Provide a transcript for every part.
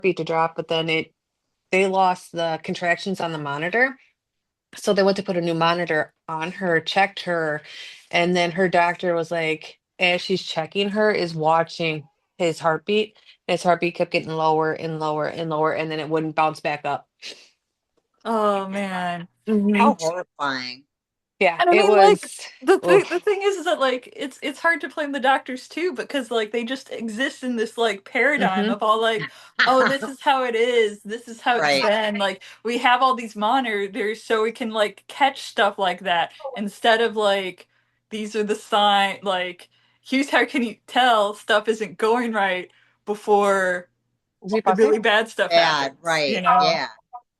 heartbeat to drop, but then they lost the contractions on the monitor. So they went to put a new monitor on her, checked her, and then her doctor was like, as she's checking her, is watching his heartbeat. His heartbeat kept getting lower and lower and lower, and then it wouldn't bounce back up. Oh man. Hmm. How horrifying. Yeah, And I it mean, like was. the Oof. thing is that like it's hard to blame the doctors too because like they just exist in this like paradigm Hmm. of all like, oh, this is how it is, this is how it's Right. been. Like we have all these monitors so we can like catch stuff like that instead of like these are the sign like here's how can you tell stuff isn't going right before Is he the really fussing? bad stuff Bad. happens, you Right. know? Yeah.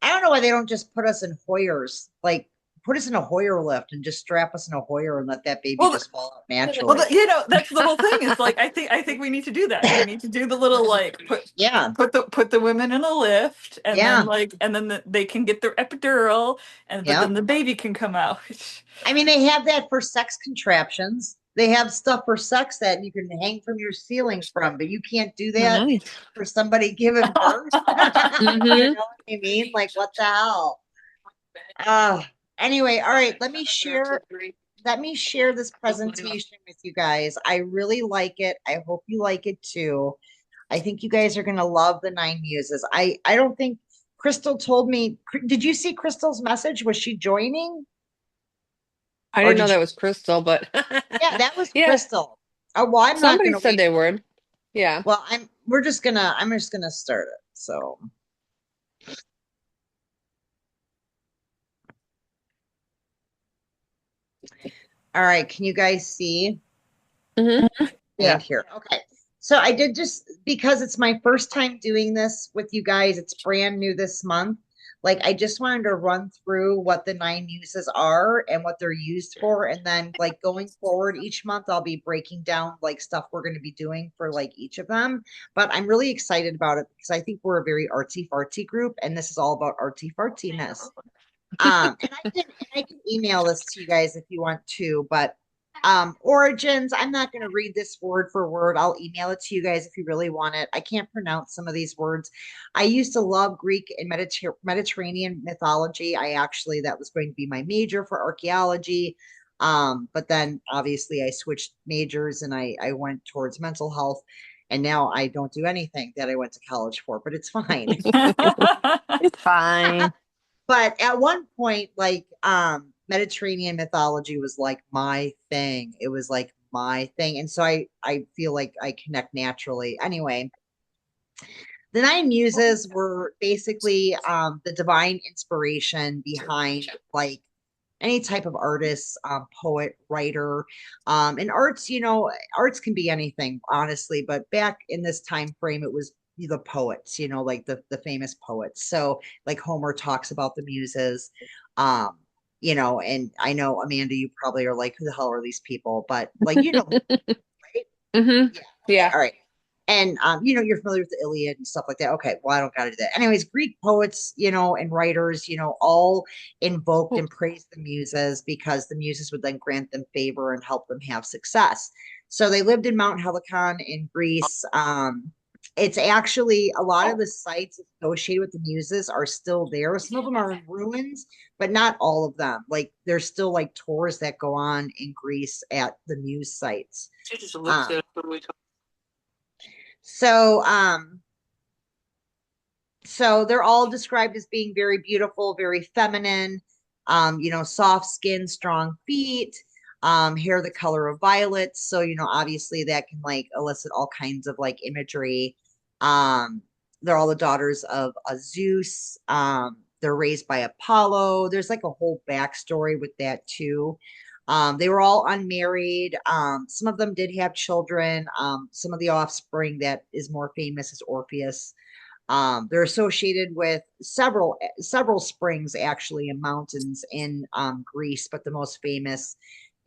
I don't know why they don't just put us in Hoyers, like put us in a Hoyer lift and just strap us in a Hoyer and let that baby Well, just fall out well, naturally. you know, that's the whole thing. Is like I think we need to do that. We need to do the little like Yeah. put the women in a lift, and then Yeah. like and then they can get their epidural, and but then Yep. the baby can come out. I mean, they have that for sex contraptions. They have stuff for sex that you can hang from your ceiling from, but you can't do that Nice. for somebody giving birth. You Hmm. know what I mean? Like, what the hell? Uh, anyway, all right, let me share this presentation with you guys. I really like it. I hope you like it too. I think you guys are gonna love the Nine Muses. I don't think Crystal told me. Did you see Crystal's message? Was she joining? I Or didn't know did you? that was Crystal, but Yeah, that was yeah, Crystal. Oh, well, I'm not somebody gonna said wait. they would. Yeah. Well, I'm just gonna start it. So, all right, can you guys see? Hmm. Yeah. And here. Okay. So I did just because it's my first time doing this with you guys, it's brand new this month. Like I just wanted to run through what the nine muses are and what they're used for. And then like going forward each month, I'll be breaking down like stuff we're going to be doing for like each of them. But I'm really excited about it because I think we're a very artsy fartsy group, and this is all about artsy fartsiness. And I can email this to you guys if you want to, but origins, I'm not going to read this word for word. I'll email it to you guys if you really want it. I can't pronounce some of these words. I used to love Greek and Mediterranean mythology. That was going to be my major for archaeology. But then obviously I switched majors and I went towards mental health. And now I don't do anything that I went to college for, but it's fine. It's fine. But at one point, like Mediterranean mythology was like my thing. It was like my thing. And so I feel like I connect naturally. Anyway, the nine muses were basically the divine inspiration behind like any type of artist, poet, writer, and arts. Arts can be anything, honestly. But back in this time frame, it was the poets. Like the famous poets. So like Homer talks about the muses. Um, and I know Amanda, you probably are like, who the hell are these people? But like, right? Hmm. Yeah. Okay. Yeah. All right. And you're familiar with the Iliad and stuff like that. Okay, well, I don't gotta do that. Anyways, Greek poets, and writers, all invoked Oh, and praised the muses because the muses would then grant them favor and help them have success. So they lived in Mount Helicon in Greece. It's actually a lot of the sites associated with the muses are still there. Some of them are in ruins, but not all of them. Like there's still like tours that go on in Greece at the muse sites. Um, so, so they're all described as being very beautiful, very feminine, soft skin, strong feet, hair the color of violets. So, obviously that can like elicit all kinds of like imagery. Um, they're all the daughters of a Zeus. They're raised by Apollo. There's like a whole backstory with that too. They were all unmarried. Some of them did have children. Some of the offspring that is more famous is Orpheus. They're associated with several springs actually and mountains in Greece, but the most famous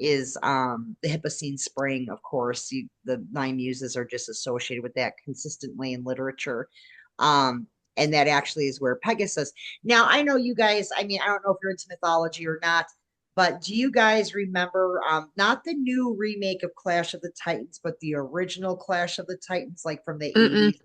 is the Hippocene Spring. Of course, the nine muses are just associated with that consistently in literature. Um, and that actually is where Pegasus. Now, I know you guys. I mean, I don't know if you're into mythology or not, but do you guys remember not the new remake of Clash of the Titans, but the original Clash of the Titans, like from the mm-mm. 80s?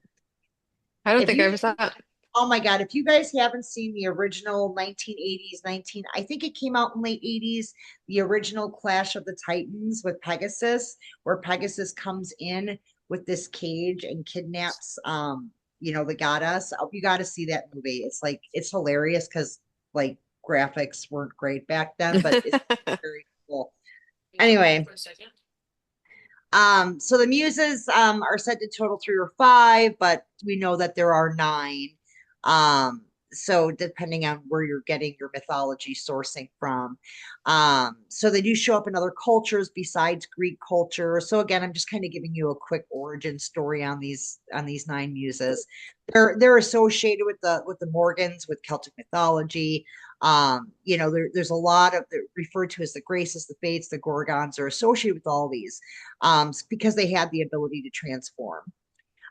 I don't If think I you, ever saw it. oh my God, if you guys haven't seen the original 1980s, I think it came out in late 80s, the original Clash of the Titans with Pegasus, where Pegasus comes in with this cage and kidnaps, the goddess. You got to see that movie. It's like, it's hilarious because like graphics weren't great back then, but it's very cool. Anyway, so the muses are said to total three or five, but we know that there are nine. Um, so depending on where you're getting your mythology sourcing from. So they do show up in other cultures besides Greek culture. So again, I'm just kind of giving you a quick origin story on these nine muses. They're associated with the Morgans, with Celtic mythology. There's a lot of they're referred to as the Graces, the Fates, the Gorgons are associated with all these because they had the ability to transform.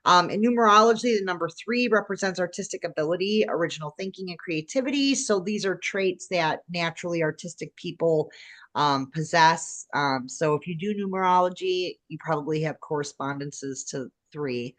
In numerology, the number three represents artistic ability, original thinking, and creativity. So these are traits that naturally artistic people possess. So if you do numerology, you probably have correspondences to three.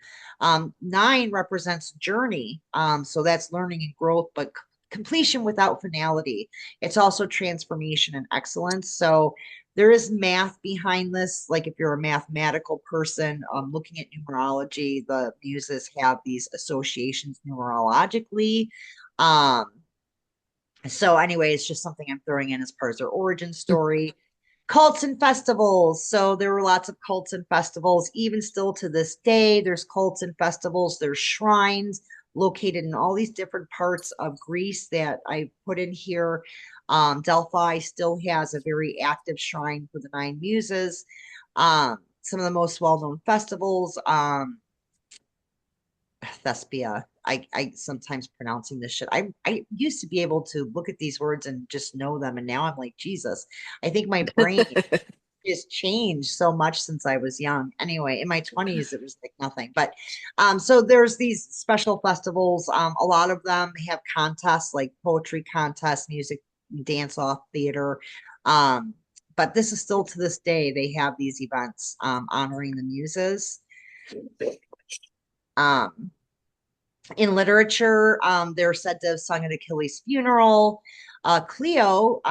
Nine represents journey. So that's learning and growth, but completion without finality. It's also transformation and excellence. So there is math behind this. Like if you're a mathematical person, looking at numerology, the muses have these associations numerologically. Um, so anyway, it's just something I'm throwing in as part of their origin story. Cults and festivals. So there were lots of cults and festivals. Even still to this day, there's cults and festivals. There's shrines located in all these different parts of Greece that I put in here. Delphi still has a very active shrine for the nine muses. Some of the most well-known festivals, Thespia. I sometimes pronouncing this shit. I used to be able to look at these words and just know them, and now I'm like, Jesus, I think my brain has changed so much since I was young. Anyway, in my 20s, it was like nothing. But so there's these special festivals. A lot of them have contests like poetry contests, music, dance off, theater. Um, but this is still to this day, they have these events honoring the muses. Um, in literature, they're said to have sung at Achilles' funeral. Cleo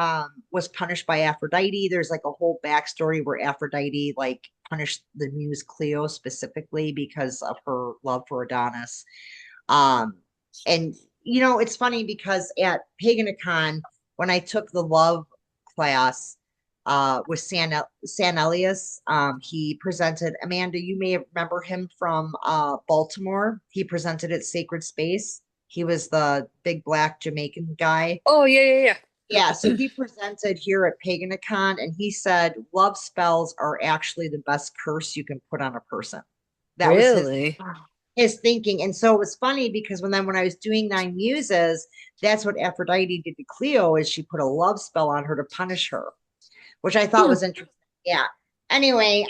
was punished by Aphrodite. There's like a whole backstory where Aphrodite like punished the muse Cleo specifically because of her love for Adonis. Um, and it's funny because at Paganacon, when I took the love class with San Elias, he presented, Amanda, you may remember him from Baltimore. He presented at Sacred Space. He was the big black Jamaican guy. Oh, yeah, yeah, Yeah, so yeah. he presented here at Paganacon and he said love spells are actually the best curse you can put on a person. That was Really? his thinking. And so it was funny because when I was doing Nine Muses, that's what Aphrodite did to Cleo is she put a love spell on her to punish her, which I thought Hmm. was interesting. Yeah. Anyway,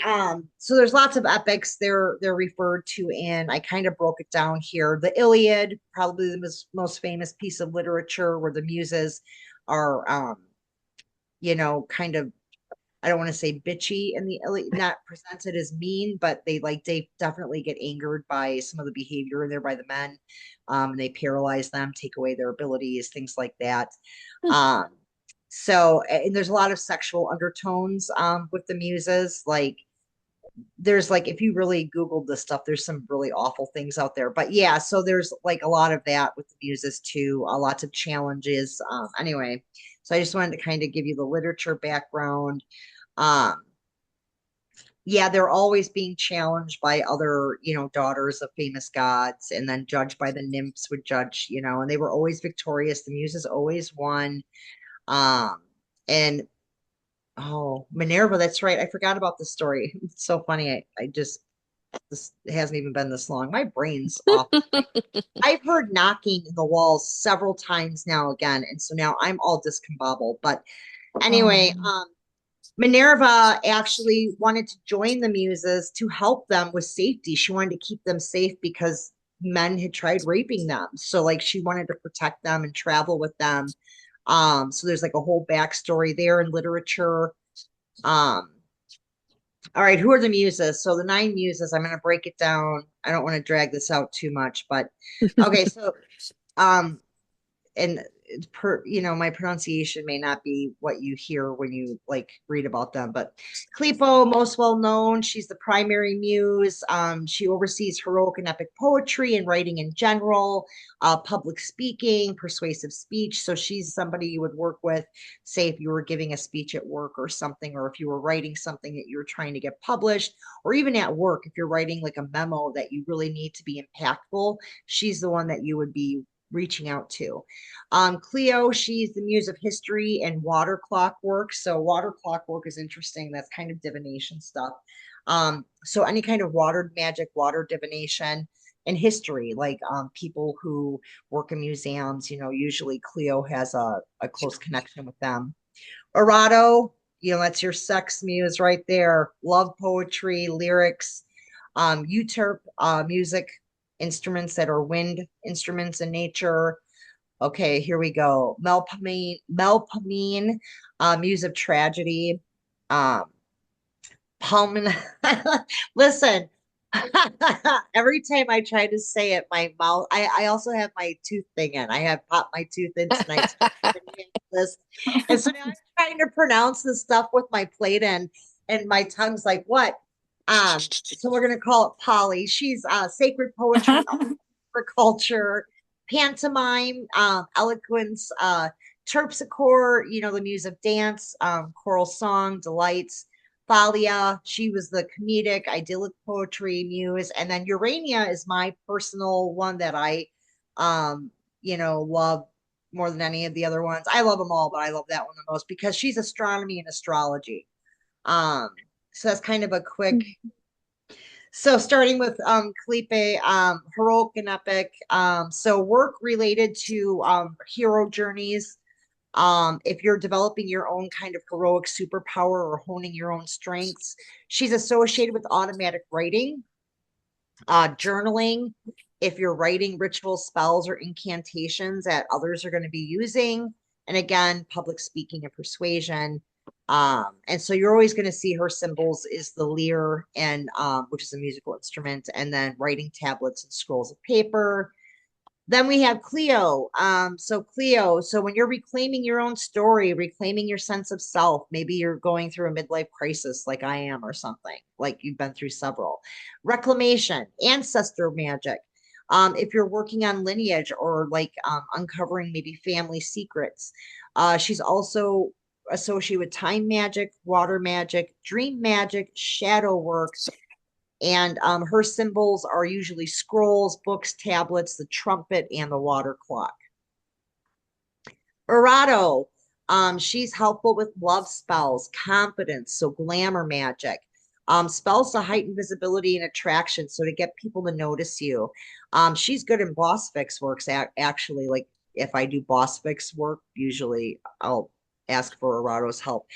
so there's lots of epics they're referred to in. I kind of broke it down here. The Iliad, probably the most famous piece of literature where the muses are kind of I don't want to say bitchy in the not presented as mean, but they definitely get angered by some of the behavior there by the men. And they paralyze them, take away their abilities, things like that. Um, so and there's a lot of sexual undertones with the muses. Like there's like if you really Googled this stuff, there's some really awful things out there. But yeah, so there's like a lot of that with the muses too, lots of challenges. Anyway, so I just wanted to kind of give you the literature background. Um, yeah, they're always being challenged by other, daughters of famous gods, and then judged by the nymphs would judge, and they were always victorious. The muses always won. Um, and oh, Minerva, that's right. I forgot about the story. It's so funny. I just this it hasn't even been this long. My brain's off. I've heard knocking in the walls several times now again, and so now I'm all discombobbled. But anyway, Um, Minerva actually wanted to join the Muses to help them with safety. She wanted to keep them safe because men had tried raping them. So like she wanted to protect them and travel with them. So there's like a whole backstory there in literature. Um, All right, who are the muses? So the nine muses, I'm going to break it down. I don't want to drag this out too much, but okay, so um and per my pronunciation may not be what you hear when you like read about them, but Clepo, most well known, she's the primary muse. She oversees heroic and epic poetry and writing in general, public speaking, persuasive speech. So she's somebody you would work with, say if you were giving a speech at work or something, or if you were writing something that you were trying to get published, or even at work if you're writing like a memo that you really need to be impactful. She's the one that you would be reaching out to. Cleo, she's the muse of history and water clock work. So water clock work is interesting. That's kind of divination stuff. So any kind of water magic, water divination, and history, like people who work in museums, usually Cleo has a close connection with them. Orato, that's your sex muse right there. Love poetry, lyrics, uterp, music instruments that are wind instruments in nature. Okay, here we go. Melpomene, Muse of Tragedy. Um, Pulmon. Listen, every time I try to say it, my mouth. I also have my tooth thing in. I have popped my tooth in tonight. This, and so now I'm trying to pronounce this stuff with my plate in, and my tongue's like, what? So we're gonna call it Polly. She's sacred poetry, agriculture, pantomime, eloquence, terpsichore, the muse of dance, choral song, delights. Thalia, she was the comedic, idyllic poetry muse. And then Urania is my personal one that I, love more than any of the other ones. I love them all, but I love that one the most because she's astronomy and astrology. Um, so that's kind of a quick. So starting with Calipe, heroic and epic. So work related to hero journeys. If you're developing your own kind of heroic superpower or honing your own strengths, she's associated with automatic writing, journaling. If you're writing ritual spells or incantations that others are going to be using, and again, public speaking and persuasion. And so you're always going to see her symbols is the lyre and which is a musical instrument, and then writing tablets and scrolls of paper. Then we have Cleo. So Cleo, so when you're reclaiming your own story, reclaiming your sense of self, maybe you're going through a midlife crisis like I am or something, like you've been through several. Reclamation, ancestor magic. If you're working on lineage or like uncovering maybe family secrets. She's also associated with time magic, water magic, dream magic, shadow work, and her symbols are usually scrolls, books, tablets, the trumpet, and the water clock. Erato, she's helpful with love spells, confidence, so glamour magic. Spells to heighten visibility and attraction, so to get people to notice you. She's good in boss fix works, actually. Like if I do boss fix work, usually I'll ask for Arato's help.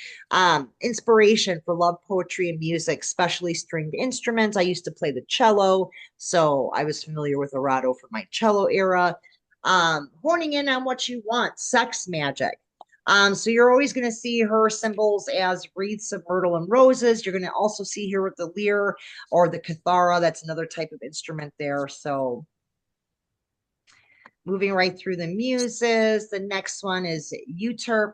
Inspiration for love poetry and music, especially stringed instruments. I used to play the cello, so I was familiar with Arato from my cello era. Honing in on what you want, sex magic. So you're always going to see her symbols as wreaths of myrtle and roses. You're going to also see here with the lyre or the kithara. That's another type of instrument there. So moving right through the muses. The next one is uterp,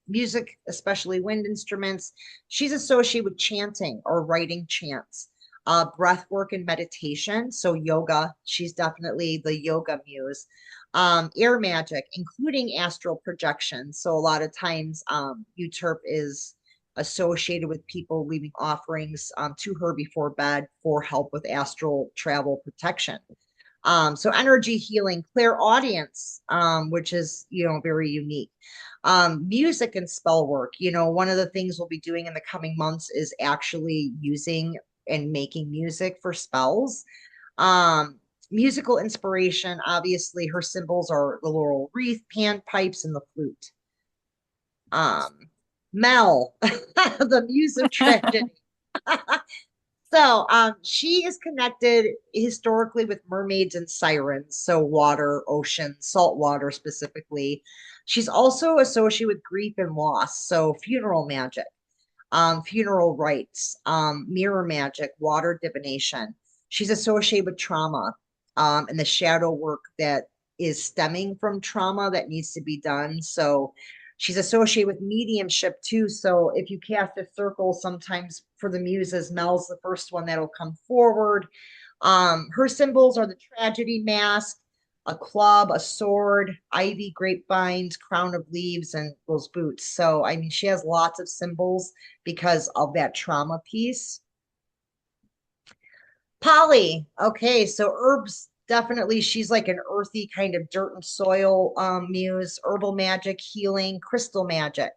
music, especially wind instruments. She's associated with chanting or writing chants, breath work and meditation. So yoga, she's definitely the yoga muse. Air magic, including astral projection. So a lot of times uterp is associated with people leaving offerings to her before bed for help with astral travel protection. So energy healing, clairaudience, which is, very unique. Music and spell work, one of the things we'll be doing in the coming months is actually using and making music for spells. Musical inspiration, obviously her symbols are the laurel wreath, panpipes, and the flute. Mel, the muse of tragedy. So she is connected historically with mermaids and sirens, so water, ocean, salt water specifically. She's also associated with grief and loss, so funeral magic. funeral rites, mirror magic, water divination. She's associated with trauma, and the shadow work that is stemming from trauma that needs to be done. So she's associated with mediumship too. So if you cast a circle, sometimes for the muses, Mel's the first one that'll come forward. Her symbols are the tragedy mask, a club, a sword, ivy, grapevines, crown of leaves, and those boots. So, I mean, she has lots of symbols because of that trauma piece. Polly, okay, so herbs, definitely, she's like an earthy kind of dirt and soil muse, herbal magic, healing, crystal magic.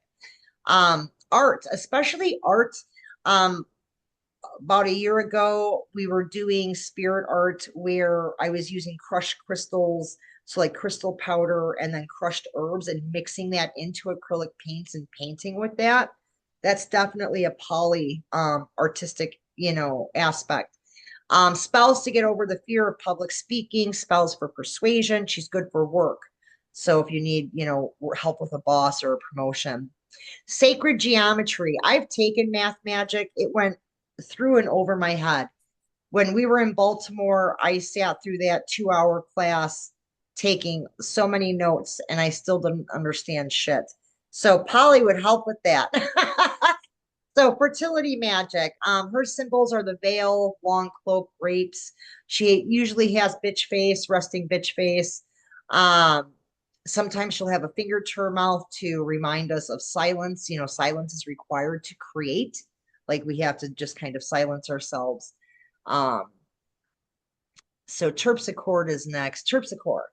Art, especially art. Um, about a year ago, we were doing spirit art where I was using crushed crystals, so like crystal powder and then crushed herbs and mixing that into acrylic paints and painting with that. That's definitely a poly artistic, aspect. Spells to get over the fear of public speaking, spells for persuasion. She's good for work. So if you need, help with a boss or a promotion. Sacred geometry. I've taken math magic. It went through and over my head. When we were in Baltimore, I sat through that 2 hour class taking so many notes and I still didn't understand shit. So Polly would help with that. So fertility magic. Her symbols are the veil, long cloak, grapes. She usually has bitch face, resting bitch face. Um, Sometimes she'll have a finger to her mouth to remind us of silence. Silence is required to create. Like we have to just kind of silence ourselves. Um, so terpsichore is next. Terpsichore.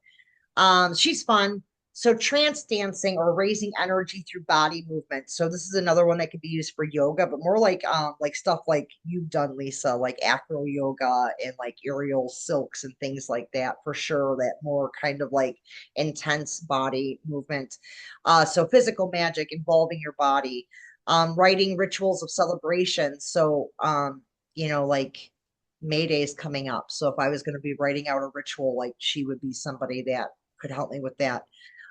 She's fun. So trance dancing or raising energy through body movement. So this is another one that could be used for yoga, but more like stuff like you've done, Lisa, like acro yoga and like aerial silks and things like that for sure. That more kind of like intense body movement. So physical magic involving your body. Writing rituals of celebration. So like May Day is coming up. So if I was going to be writing out a ritual, like she would be somebody that could help me with that.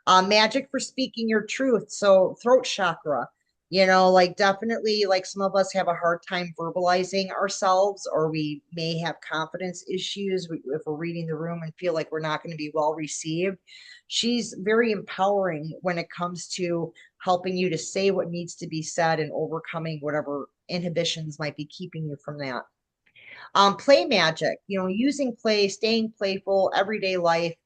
Magic for speaking your truth. So throat chakra, like definitely like some of us have a hard time verbalizing ourselves, or we may have confidence issues if we're reading the room and feel like we're not going to be well received. She's very empowering when it comes to helping you to say what needs to be said and overcoming whatever inhibitions might be keeping you from that. Play magic, using play, staying playful, everyday life.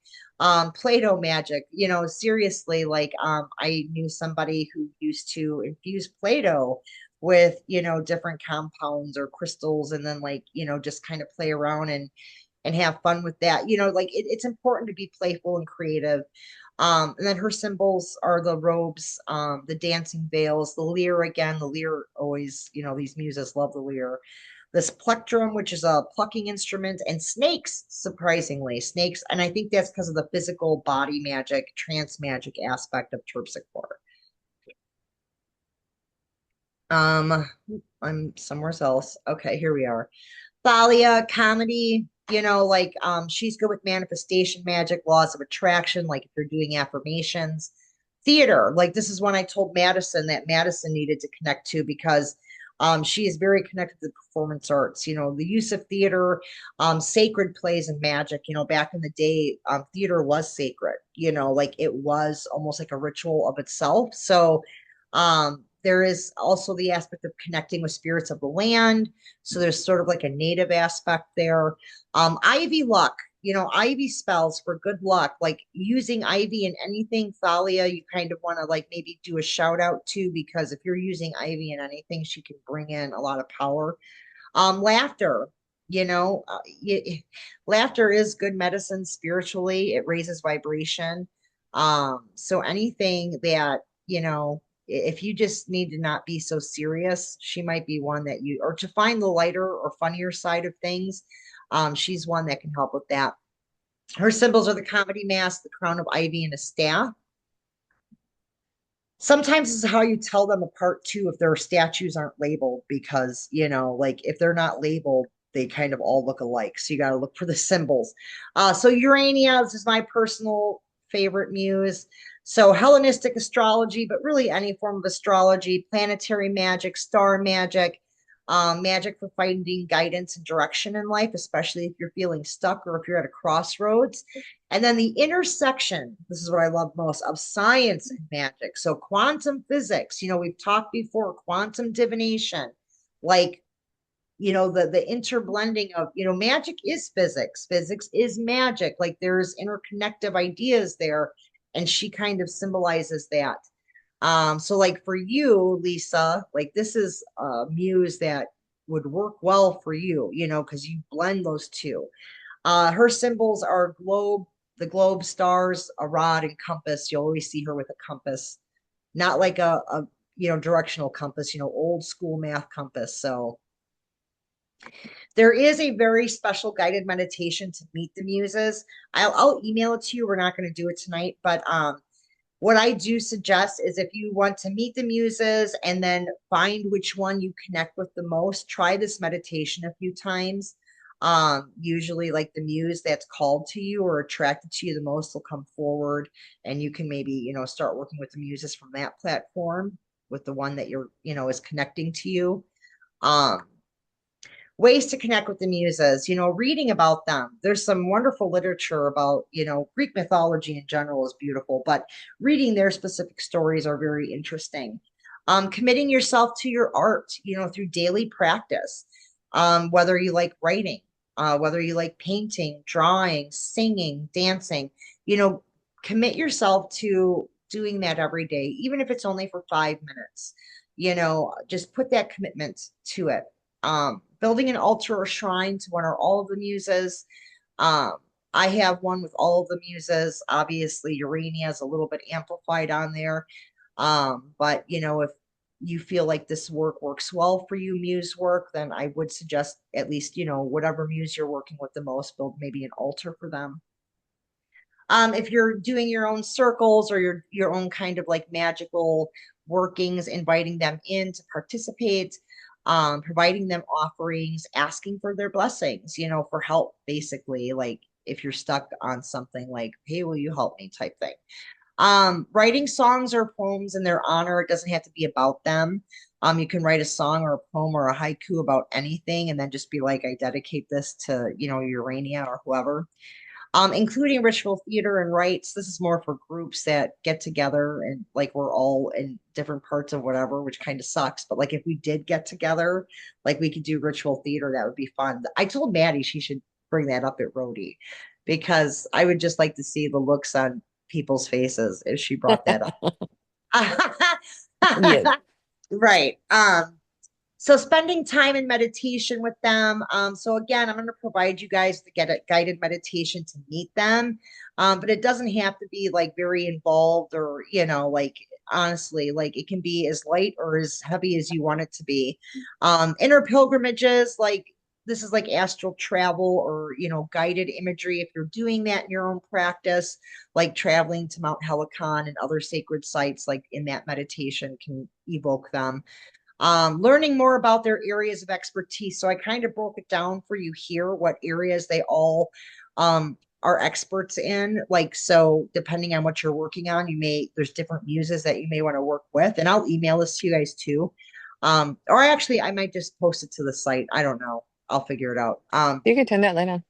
Play-Doh magic, seriously, like I knew somebody who used to infuse Play-Doh with, different compounds or crystals and then like, just kind of play around and have fun with that. Like it's important to be playful and creative. And then her symbols are the robes, the dancing veils, the lyre again. The lyre always, these muses love the lyre. This plectrum, which is a plucking instrument, and snakes, surprisingly, snakes. And I think that's because of the physical body magic, trance magic aspect of terpsichore. Um, I'm somewhere else. Okay, here we are. Thalia, comedy, like she's good with manifestation magic, laws of attraction, like if you're doing affirmations. Theater, like this is one I told Madison that Madison needed to connect to because she is very connected to performance arts, the use of theater, sacred plays and magic, back in the day, theater was sacred, like it was almost like a ritual of itself. So there is also the aspect of connecting with spirits of the land. So there's sort of like a native aspect there. Ivy luck, ivy spells for good luck, like using ivy in anything, Thalia, you kind of want to like maybe do a shout out to, because if you're using ivy in anything, she can bring in a lot of power. Laughter, laughter is good medicine spiritually. It raises vibration. So anything that, if you just need to not be so serious, she might be one that or to find the lighter or funnier side of things. She's one that can help with that. Her symbols are the comedy mask, the crown of ivy, and a staff. Sometimes this is how you tell them apart too if their statues aren't labeled, because like if they're not labeled, they kind of all look alike. So you got to look for the symbols. So Urania, this is my personal favorite muse. So Hellenistic astrology, but really any form of astrology, planetary magic, star magic, magic for finding guidance and direction in life, especially if you're feeling stuck or if you're at a crossroads. And then the intersection, this is what I love most, of science and magic. So quantum physics, we've talked before, quantum divination, like the interblending of magic is physics is magic, like there's interconnective ideas there, and she kind of symbolizes that. So like for you, Lisa, like this is a muse that would work well for you, because you blend those two. Her symbols are the globe, stars, a rod, and compass. You'll always see her with a compass, not like a directional compass, old school math compass. So there is a very special guided meditation to meet the muses. I'll email it to you. We're not going to do it tonight, but what I do suggest is if you want to meet the muses and then find which one you connect with the most, try this meditation a few times. Usually like the muse that's called to you or attracted to you the most will come forward, and you can maybe, start working with the muses from that platform with the one that is connecting to you. Um, Ways to connect with the muses, reading about them. There's some wonderful literature about, Greek mythology in general is beautiful, but reading their specific stories are very interesting. Committing yourself to your art, through daily practice, whether you like writing, whether you like painting, drawing, singing, dancing, commit yourself to doing that every day, even if it's only for 5 minutes, just put that commitment to it. Building an altar or shrine to one or all of the muses. Um, I have one with all of the muses. Obviously, Urania is a little bit amplified on there. But if you feel like this work works well for you, muse work, then I would suggest at least, whatever muse you're working with the most, build maybe an altar for them. If you're doing your own circles or your own kind of like magical workings, inviting them in to participate, providing them offerings, asking for their blessings, for help, basically, like if you're stuck on something like, hey, will you help me type thing. Writing songs or poems in their honor. It doesn't have to be about them. You can write a song or a poem or a haiku about anything and then just be like, I dedicate this to, Urania or whoever. Including ritual theater and rites. This is more for groups that get together and like we're all in different parts of whatever, which kind of sucks. But like if we did get together, like we could do ritual theater, that would be fun. I told Maddie she should bring that up at Rhody because I would just like to see the looks on people's faces if she brought that Yeah. up. Right. So spending time in meditation with them. So again, I'm going to provide you guys to get a guided meditation to meet them. But it doesn't have to be like very involved or, like honestly, like it can be as light or as heavy as you want it to be. Inner pilgrimages, like this is like astral travel or, guided imagery. If you're doing that in your own practice, like traveling to Mount Helicon and other sacred sites, like in that meditation can evoke them. Learning more about their areas of expertise. So I kind of broke it down for you here, what areas they all are experts in. Like, so depending on what you're working on, there's different muses that you may want to work with. And I'll email this to you guys too. Or actually, I might just post it to the site. I don't know. I'll figure it out. You can turn that light on.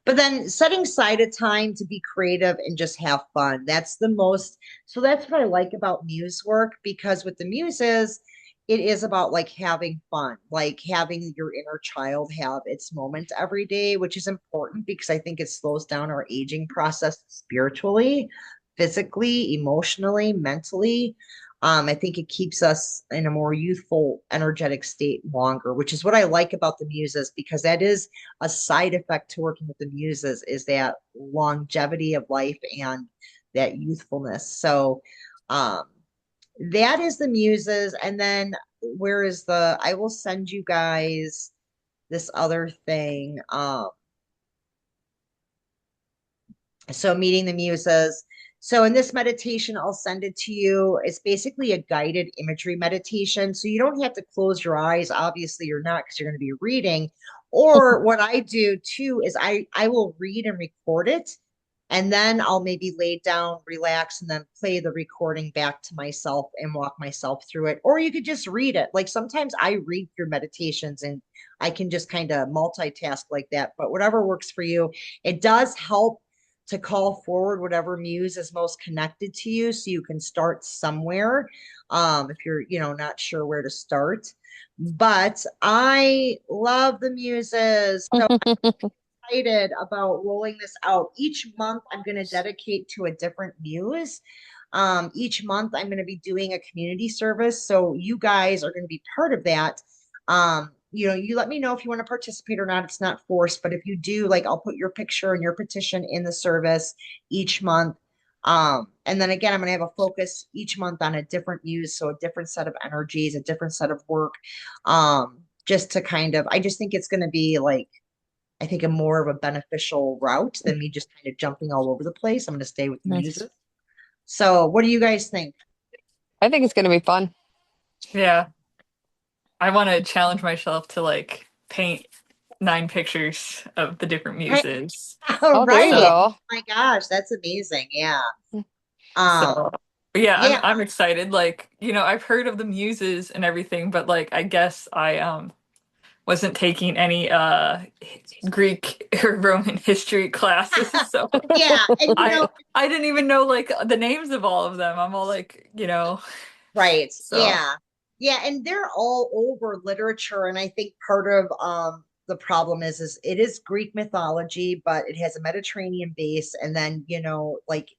But then setting aside a time to be creative and just have fun. So that's what I like about muse work, because with the muses, it is about like having fun, like having your inner child have its moment every day, which is important because I think it slows down our aging process spiritually, physically, emotionally, mentally. I think it keeps us in a more youthful, energetic state longer, which is what I like about the muses, because that is a side effect to working with the muses, is that longevity of life and that youthfulness. So um, that is the muses. And then I will send you guys this other thing. So meeting the muses. So in this meditation, I'll send it to you. It's basically a guided imagery meditation. So you don't have to close your eyes. Obviously, you're not, because you're going to be reading. Or what I do too is I will read and record it. And then I'll maybe lay down, relax, and then play the recording back to myself and walk myself through it. Or you could just read it. Like sometimes I read through meditations and I can just kind of multitask like that. But whatever works for you, it does help to call forward whatever muse is most connected to you so you can start somewhere if you're, not sure where to start. But I love the muses. So excited about rolling this out. Each month, I'm going to dedicate to a different muse. Each month, I'm going to be doing a community service. So you guys are going to be part of that. You let me know if you want to participate or not. It's not forced, but if you do, like I'll put your picture and your petition in the service each month. And then again, I'm going to have a focus each month on a different muse, so a different set of energies, a different set of work. Just to kind of, I just think it's going to be like I think a more of a beneficial route than me just kind of jumping all over the place. I'm going to stay with the Nice. muses. So, what do you guys think? I think it's going to be fun. Yeah. I want to challenge myself to like paint 9 pictures of the different Right. muses. All Oh, there you right. So, go. Oh my gosh, that's amazing. Yeah. so yeah, Yeah, I'm excited. Like, I've heard of the muses and everything, but like I guess I wasn't taking any Greek or Roman history classes, so yeah. And I didn't even know like the names of all of them. I'm all like, right. so Yeah. Yeah, and they're all over literature. And I think part of the problem is it is Greek mythology, but it has a Mediterranean base. And then, like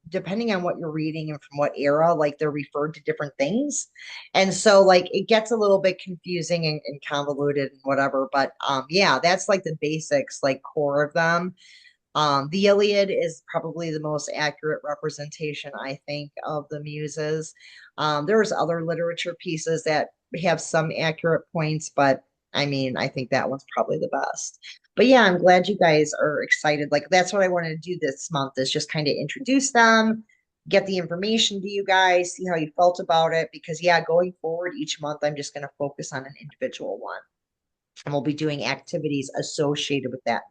depending on what you're reading and from what era, like they're referred to different things. And so like it gets a little bit confusing and convoluted and whatever. But yeah, that's like the basics, like core of them. The Iliad is probably the most accurate representation, I think, of the Muses. There's other literature pieces that have some accurate points, but I mean, I think that one's probably the best. But yeah, I'm glad you guys are excited. Like that's what I wanted to do this month is just kind of introduce them, get the information to you guys, see how you felt about it. Because yeah, going forward each month, I'm just going to focus on an individual one. And we'll be doing activities associated with that